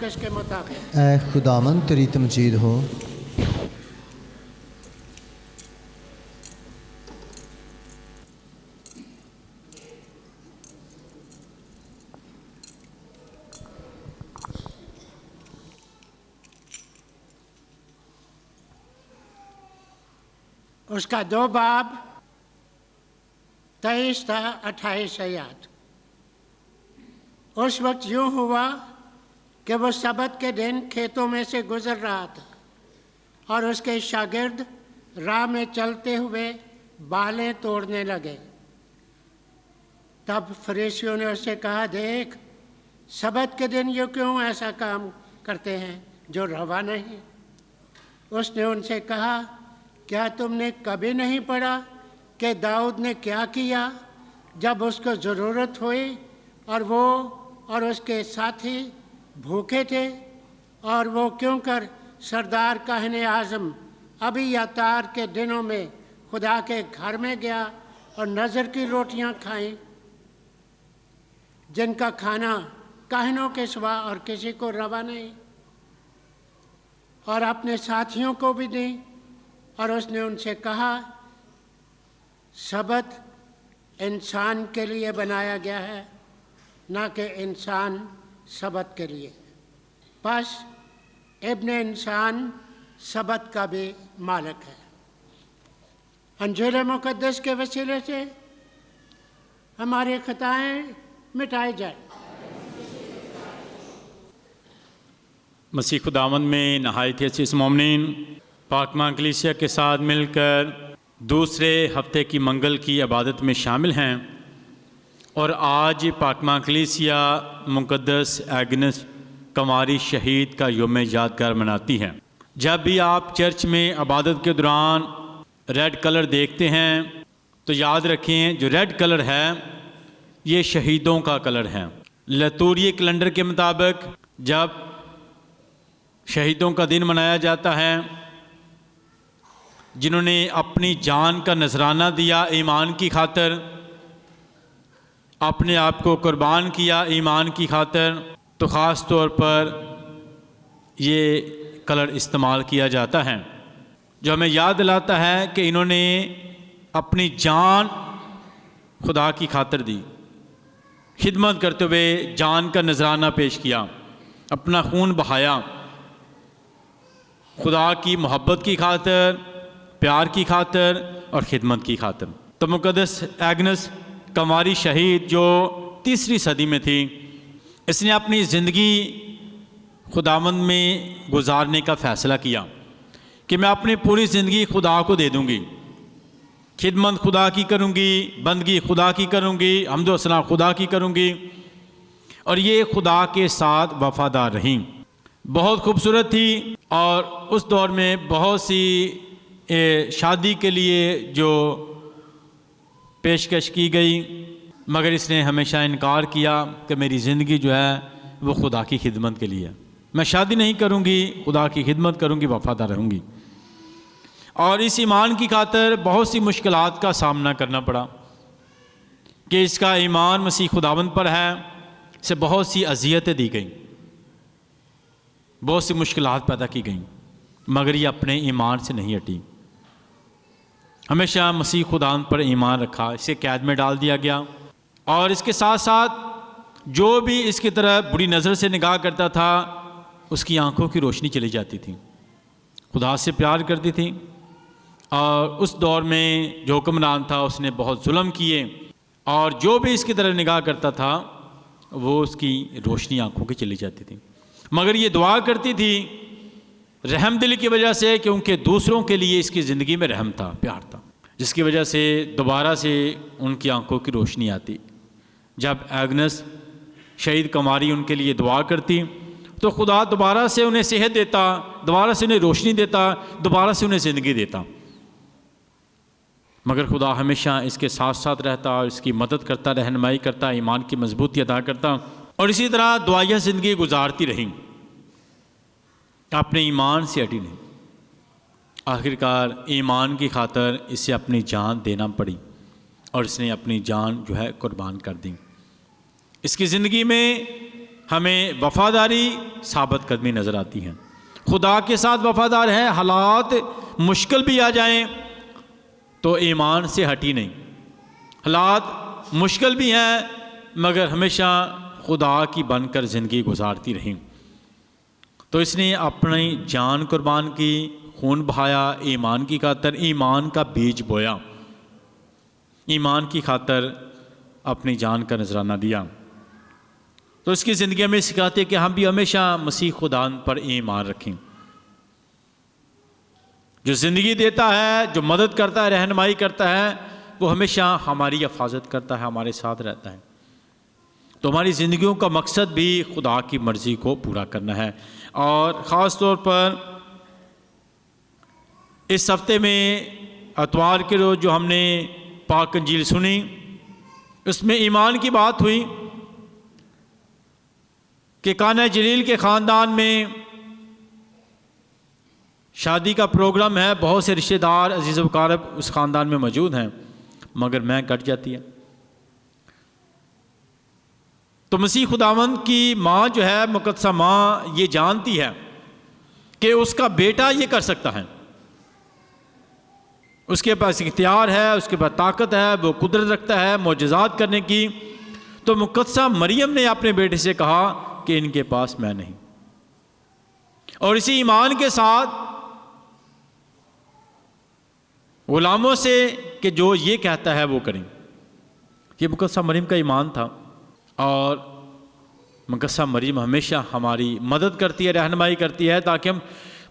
پیشکش کے مطابق۔ اے خداوند تیری تمجید ہو۔ اس کا 2 باب 23 تا 28 آیات۔ اس وقت یوں ہوا کہ وہ سبت کے دن کھیتوں میں سے گزر رہا تھا اور اس کے شاگرد راہ میں چلتے ہوئے بالیں توڑنے لگے۔ تب فریسیوں نے اس سے کہا، دیکھ سبت کے دن یہ کیوں ایسا کام کرتے ہیں جو روا نہیں؟ اس نے ان سے کہا، کیا تم نے کبھی نہیں پڑھا کہ داؤد نے کیا کیا جب اس کو ضرورت ہوئی اور وہ اور اس کے ساتھی بھوکے تھے؟ اور وہ کیوں کر سردار کاہن اعظم ابیاتار کے دنوں میں خدا کے گھر میں گیا اور نذر کی روٹیاں کھائیں، جن کا کھانا کاہنوں کے سوا اور کسی کو روا نہیں، اور اپنے ساتھیوں کو بھی دیں؟ اور اس نے ان سے کہا، سبت انسان کے لیے بنایا گیا ہے، نہ کہ انسان سبت کے لیے۔ پس ابن انسان سبت کا بھی مالک ہے۔ انجیل مقدس کے وسیلے سے ہماری خطائیں مٹائی جائیں۔ مسیح خداوند میں نہایت عزیز مومنین، پاک ماں کلیسیا کے ساتھ مل کر دوسرے ہفتے کی منگل کی عبادت میں شامل ہیں، اور آج پاک ماں کلیسیا مقدس ایگنس کنواری شہید کا یوم یادگار مناتی ہے۔ جب بھی آپ چرچ میں عبادت کے دوران ریڈ کلر دیکھتے ہیں تو یاد رکھیں، جو ریڈ کلر ہے یہ شہیدوں کا کلر ہے۔ لتوری کیلنڈر کے مطابق جب شہیدوں کا دن منایا جاتا ہے، جنہوں نے اپنی جان کا نذرانہ دیا ایمان کی خاطر، اپنے آپ کو قربان کیا ایمان کی خاطر، تو خاص طور پر یہ کلر استعمال کیا جاتا ہے، جو ہمیں یاد دلاتا ہے کہ انہوں نے اپنی جان خدا کی خاطر دی، خدمت کرتے ہوئے جان کا نذرانہ پیش کیا، اپنا خون بہایا خدا کی محبت کی خاطر، پیار کی خاطر اور خدمت کی خاطر۔ تو مقدس ایگنس کنواری شہید جو 3 صدی میں تھی، اس نے اپنی زندگی خداوند میں گزارنے کا فیصلہ کیا کہ میں اپنی پوری زندگی خدا کو دے دوں گی، خدمت خدا کی کروں گی، بندگی خدا کی کروں گی، حمد و ثنا خدا کی کروں گی، اور یہ خدا کے ساتھ وفادار رہیں۔ بہت خوبصورت تھی، اور اس دور میں بہت سی شادی کے لیے جو پیشکش کی گئی، مگر اس نے ہمیشہ انکار کیا کہ میری زندگی جو ہے وہ خدا کی خدمت کے لیے، میں شادی نہیں کروں گی، خدا کی خدمت کروں گی، وفادار رہوں گی۔ اور اس ایمان کی خاطر بہت سی مشکلات کا سامنا کرنا پڑا کہ اس کا ایمان مسیح خداوند پر ہے، اسے بہت سی اذیتیں دی گئیں، بہت سی مشکلات پیدا کی گئیں، مگر یہ اپنے ایمان سے نہیں ہٹی، ہمیشہ مسیح خداوند پر ایمان رکھا، اسے قید میں ڈال دیا گیا، اور اس کے ساتھ ساتھ جو بھی اس کی طرف بری نظر سے نگاہ کرتا تھا، اس کی آنکھوں کی روشنی چلی جاتی تھی، خدا سے پیار کرتی تھی، اور اس دور میں جو حکمران تھا اس نے بہت ظلم کیے، اور جو بھی اس کی طرف نگاہ کرتا تھا وہ اس کی روشنی آنکھوں کی چلی جاتی تھی، مگر یہ دعا کرتی تھی رحم دل کی وجہ سے، کیونکہ دوسروں کے لیے اس کی زندگی میں رحم تھا، پیار تھا، جس کی وجہ سے دوبارہ سے ان کی آنکھوں کی روشنی آتی۔ جب ایگنس شہید کنواری ان کے لیے دعا کرتی تو خدا دوبارہ سے انہیں صحت دیتا، دوبارہ سے انہیں روشنی دیتا، دوبارہ سے انہیں زندگی دیتا، مگر خدا ہمیشہ اس کے ساتھ ساتھ رہتا اور اس کی مدد کرتا، رہنمائی کرتا، ایمان کی مضبوطی عطا کرتا، اور اسی طرح دعائیہ زندگی گزارتی رہیں، اپنے ایمان سے ہٹی نہیں۔ آخرکار ایمان کی خاطر اسے اپنی جان دینا پڑی، اور اس نے اپنی جان جو ہے قربان کر دی۔ اس کی زندگی میں ہمیں وفاداری ثابت قدمی نظر آتی ہے. خدا کے ساتھ وفادار ہے، حالات مشکل بھی آ جائیں تو ایمان سے ہٹی نہیں. حالات مشکل بھی ہیں مگر ہمیشہ خدا کی بن کر زندگی گزارتی رہیں. تو اس نے اپنی جان قربان کی، خون بہایا، ایمان کی خاطر ایمان کا بیج بویا، ایمان کی خاطر اپنی جان کا نذرانہ دیا. تو اس کی زندگی ہمیں سکھاتے کہ ہم بھی ہمیشہ مسیح خدا پر ایمان رکھیں. جو زندگی دیتا ہے، جو مدد کرتا ہے، رہنمائی کرتا ہے، وہ ہمیشہ ہماری حفاظت کرتا ہے، ہمارے ساتھ رہتا ہے. تو ہماری زندگیوں کا مقصد بھی خدا کی مرضی کو پورا کرنا ہے. اور خاص طور پر اس ہفتے میں اتوار کے روز جو ہم نے پاک انجیل سنی، اس میں ایمان کی بات ہوئی کہ کانا جلیل کے خاندان میں شادی کا پروگرام ہے، بہت سے رشتہ دار عزیز و اقارب اس خاندان میں موجود ہیں، مگر میں کٹ جاتی ہے. تو مسیح خداوند کی ماں جو ہے، مقدسہ ماں، یہ جانتی ہے کہ اس کا بیٹا یہ کر سکتا ہے، اس کے پاس اختیار ہے، اس کے پاس طاقت ہے، وہ قدرت رکھتا ہے معجزات کرنے کی. تو مقدسہ مریم نے اپنے بیٹے سے کہا کہ ان کے پاس میں نہیں. اور اسی ایمان کے ساتھ غلاموں سے کہ جو یہ کہتا ہے وہ کریں. یہ مقدسہ مریم کا ایمان تھا. اور مقدسہ مریم ہمیشہ ہماری مدد کرتی ہے، رہنمائی کرتی ہے تاکہ ہم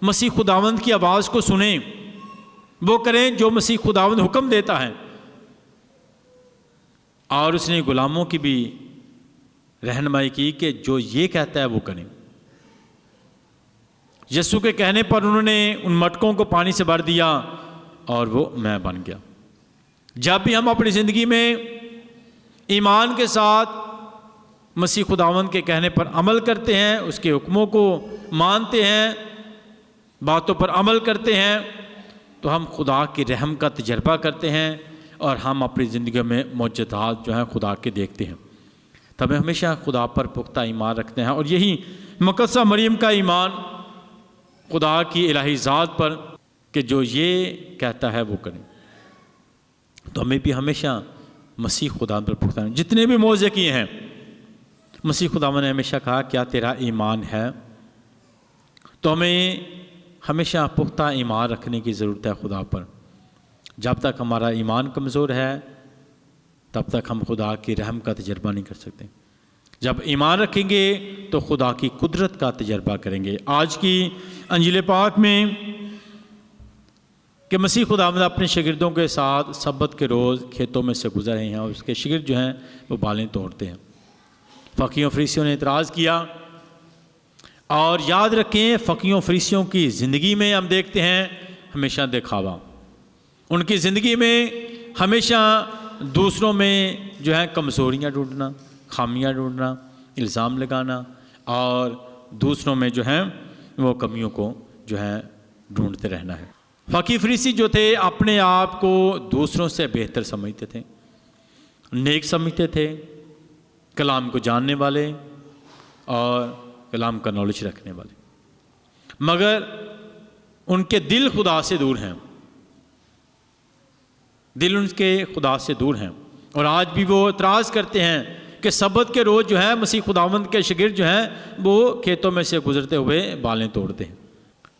مسیح خداوند کی آواز کو سنیں، وہ کریں جو مسیح خداوند حکم دیتا ہے. اور اس نے غلاموں کی بھی رہنمائی کی کہ جو یہ کہتا ہے وہ کریں. یسوع کے کہنے پر انہوں نے ان مٹکوں کو پانی سے بھر دیا اور وہ میں بن گیا. جب بھی ہم اپنی زندگی میں ایمان کے ساتھ مسیح خداوند کے کہنے پر عمل کرتے ہیں، اس کے حکموں کو مانتے ہیں، باتوں پر عمل کرتے ہیں، تو ہم خدا کی رحم کا تجربہ کرتے ہیں اور ہم اپنی زندگی میں معجزات جو ہیں خدا کے دیکھتے ہیں. تو ہمیں ہمیشہ خدا پر پختہ ایمان رکھتے ہیں. اور یہی مقدسہ مریم کا ایمان خدا کی الہی ذات پر کہ جو یہ کہتا ہے وہ کریں. تو ہمیں بھی ہمیشہ مسیح خدا پر پختہ ہیں. جتنے بھی معجزے کیے ہیں، مسیح خدا نے ہمیشہ کہا کیا تیرا ایمان ہے. تو ہمیں ہمیشہ پختہ ایمان رکھنے کی ضرورت ہے خدا پر. جب تک ہمارا ایمان کمزور ہے تب تک ہم خدا کی رحم کا تجربہ نہیں کر سکتے. جب ایمان رکھیں گے تو خدا کی قدرت کا تجربہ کریں گے. آج کی انجیل پاک میں کہ مسیح خداوند اپنے شاگردوں کے ساتھ سبت کے روز کھیتوں میں سے گزر رہے ہیں اور اس کے شاگرد جو ہیں وہ بالیں توڑتے ہیں. فقیوں فریسیوں نے اعتراض کیا. اور یاد رکھیں فقیوں فریسیوں کی زندگی میں ہم دیکھتے ہیں ہمیشہ دکھاوا. ان کی زندگی میں ہمیشہ دوسروں میں جو ہے کمزوریاں ڈھونڈنا، خامیاں ڈھونڈنا، الزام لگانا، اور دوسروں میں جو ہیں وہ کمیوں کو جو ہے ڈھونڈتے رہنا ہے. فقی فریسی جو تھے اپنے آپ کو دوسروں سے بہتر سمجھتے تھے، نیک سمجھتے تھے، کلام کو جاننے والے اور کلام کا نالج رکھنے والے، مگر ان کے دل خدا سے دور ہیں. دل ان کے خدا سے دور ہیں. اور آج بھی وہ اعتراض کرتے ہیں کہ سبت کے روز جو ہے مسیح خداوند کے شاگرد جو ہیں وہ کھیتوں میں سے گزرتے ہوئے بالیں توڑتے ہیں.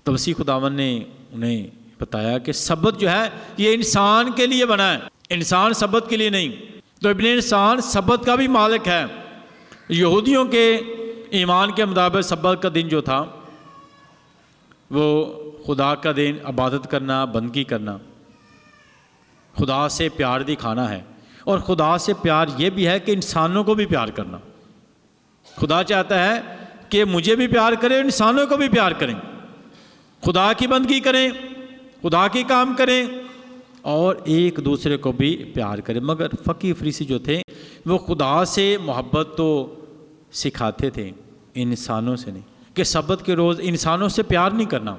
تو مسیح خداوند نے انہیں بتایا کہ سبت جو ہے یہ انسان کے لیے بنا ہے، انسان سبت کے لیے نہیں. تو ابن انسان سبت کا بھی مالک ہے. یہودیوں کے ایمان کے مطابق سبت کا دن جو تھا وہ خدا کا دن، عبادت کرنا، بندگی کرنا، خدا سے پیار دکھانا ہے. اور خدا سے پیار یہ بھی ہے کہ انسانوں کو بھی پیار کرنا. خدا چاہتا ہے کہ مجھے بھی پیار کریں، انسانوں کو بھی پیار کریں، خدا کی بندگی کریں، خدا کے کام کریں اور ایک دوسرے کو بھی پیار کریں. مگر فقی فریسی جو تھے وہ خدا سے محبت تو سکھاتے تھے، انسانوں سے نہیں، کہ سبت کے روز انسانوں سے پیار نہیں کرنا،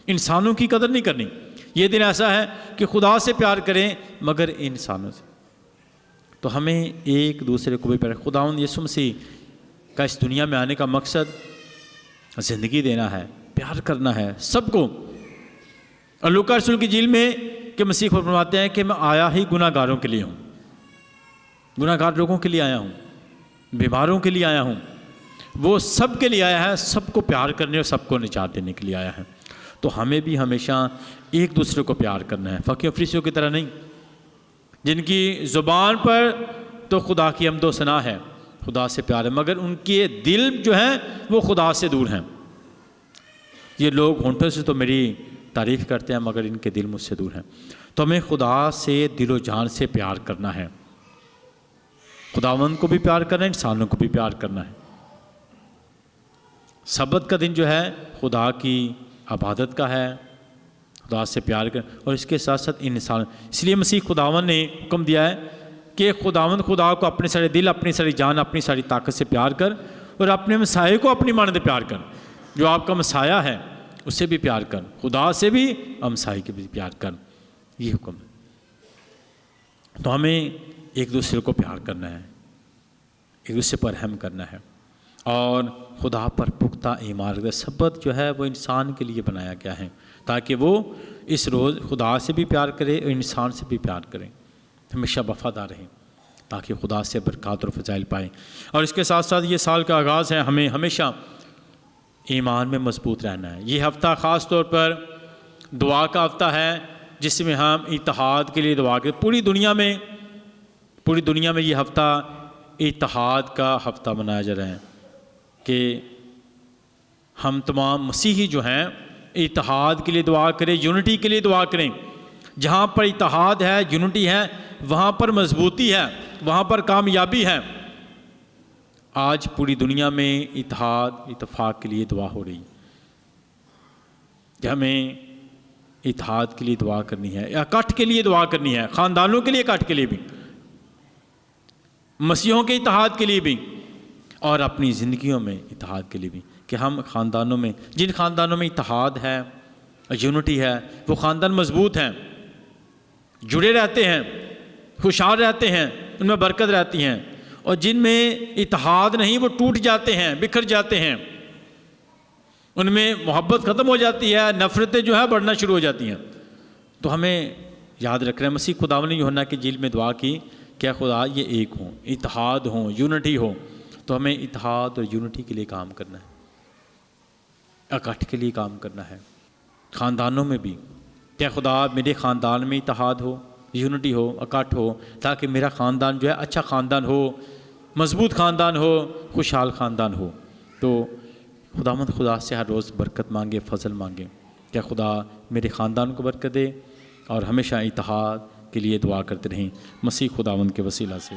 انسانوں کی قدر نہیں کرنی. یہ دن ایسا ہے کہ خدا سے پیار کریں مگر انسانوں سے. تو ہمیں ایک دوسرے کو بھی پیار. خداوند یسوع مسیح کا اس دنیا میں آنے کا مقصد زندگی دینا ہے، پیار کرنا ہے سب کو۔ اور لوکا رسول کی انجیل میں کہ مسیح خود فرماتے ہیں کہ میں آیا ہی گناہ گاروں کے لیے ہوں، گناہ گار لوگوں کے لیے آیا ہوں، بیماروں کے لیے آیا ہوں۔ وہ سب کے لیے آیا ہے، سب کو پیار کرنے اور سب کو نجات دینے کے لیے آیا ہے۔ تو ہمیں بھی ہمیشہ ایک دوسرے کو پیار کرنا ہے، فقیہ فریسیوں کی طرح نہیں، جن کی زبان پر تو خدا کی حمد و ثنا ہے، خدا سے پیار ہے، مگر ان کے دل جو ہیں وہ خدا سے دور ہیں۔ یہ لوگ ہونٹوں سے تو میری تعریف کرتے ہیں مگر ان کے دل مجھ سے دور ہیں۔ تو ہمیں خدا سے دل و جان سے پیار کرنا ہے، خداوند کو بھی پیار کرنا ہے، انسانوں کو بھی پیار کرنا ہے۔ سبت کا دن جو ہے خدا کی عبادت کا ہے، خدا سے پیار کر، اور اس کے ساتھ ساتھ انسان، اس لیے مسیح خداوند نے حکم دیا ہے کہ خداوند خدا کو اپنے سارے دل، اپنی ساری جان، اپنی ساری طاقت سے پیار کر، اور اپنے مسائے کو اپنی مانند پیار کر۔ جو آپ کا مسایہ ہے اس سے بھی پیار کر، خدا سے بھی اور مسائے کے بھی پیار کر، یہ حکم ہے۔ تو ہمیں ایک دوسرے کو پیار کرنا ہے، ایک دوسرے پر رحم کرنا ہے، اور خدا پر پختہ ایمان رکھنا۔ سبت جو ہے وہ انسان کے لیے بنایا گیا ہے تاکہ وہ اس روز خدا سے بھی پیار کرے اور انسان سے بھی پیار کرے، ہمیشہ وفادار رہیں تاکہ خدا سے برکات اور فضائل پائیں۔ اور اس کے ساتھ ساتھ یہ سال کا آغاز ہے، ہمیں ہمیشہ ایمان میں مضبوط رہنا ہے۔ یہ ہفتہ خاص طور پر دعا کا ہفتہ ہے، جس میں ہم اتحاد کے لیے دعا کریں۔ پوری دنیا میں یہ ہفتہ اتحاد کا ہفتہ منایا جا رہا ہے کہ ہم تمام مسیحی جو ہیں اتحاد کے لیے دعا کریں، یونٹی کے لیے دعا کریں۔ جہاں پر اتحاد ہے، یونٹی ہے، وہاں پر مضبوطی ہے، وہاں پر کامیابی ہے۔ آج پوری دنیا میں اتحاد، اتفاق کے لیے دعا ہو رہی کہ ہمیں اتحاد کے لیے دعا کرنی ہے، اکٹھ کے لیے دعا کرنی ہے، خاندانوں کے لیے اکٹھ کے لیے بھی، مسیحوں کے اتحاد کے لیے بھی، اور اپنی زندگیوں میں اتحاد کے لیے بھی، کہ ہم خاندانوں میں، جن خاندانوں میں اتحاد ہے، یونٹی ہے، وہ خاندان مضبوط ہیں، جڑے رہتے ہیں، خوشحال رہتے ہیں، ان میں برکت رہتی ہیں۔ اور جن میں اتحاد نہیں وہ ٹوٹ جاتے ہیں، بکھر جاتے ہیں، ان میں محبت ختم ہو جاتی ہے، نفرتیں جو ہے بڑھنا شروع ہو جاتی ہیں۔ تو ہمیں یاد رکھنا ہے، مسیح خداوند نے یوحنا کی انجیل میں دعا کی کہ خدا یہ ایک ہوں، اتحاد ہوں، یونٹی ہو۔ تو ہمیں اتحاد اور یونٹی کے لیے کام کرنا ہے، اکٹھ کے لیے کام کرنا ہے، خاندانوں میں بھی۔ کہ خدا میرے خاندان میں اتحاد ہو، یونٹی ہو، اکٹھ ہو، تاکہ میرا خاندان جو ہے اچھا خاندان ہو، مضبوط خاندان ہو، خوشحال خاندان ہو۔ تو خدا سے ہر روز برکت مانگے، فضل مانگے کہ خدا میرے خاندان کو برکت دے، اور ہمیشہ اتحاد کے لیے دعا کرتے رہیں مسیح خداوند کے وسیلہ سے۔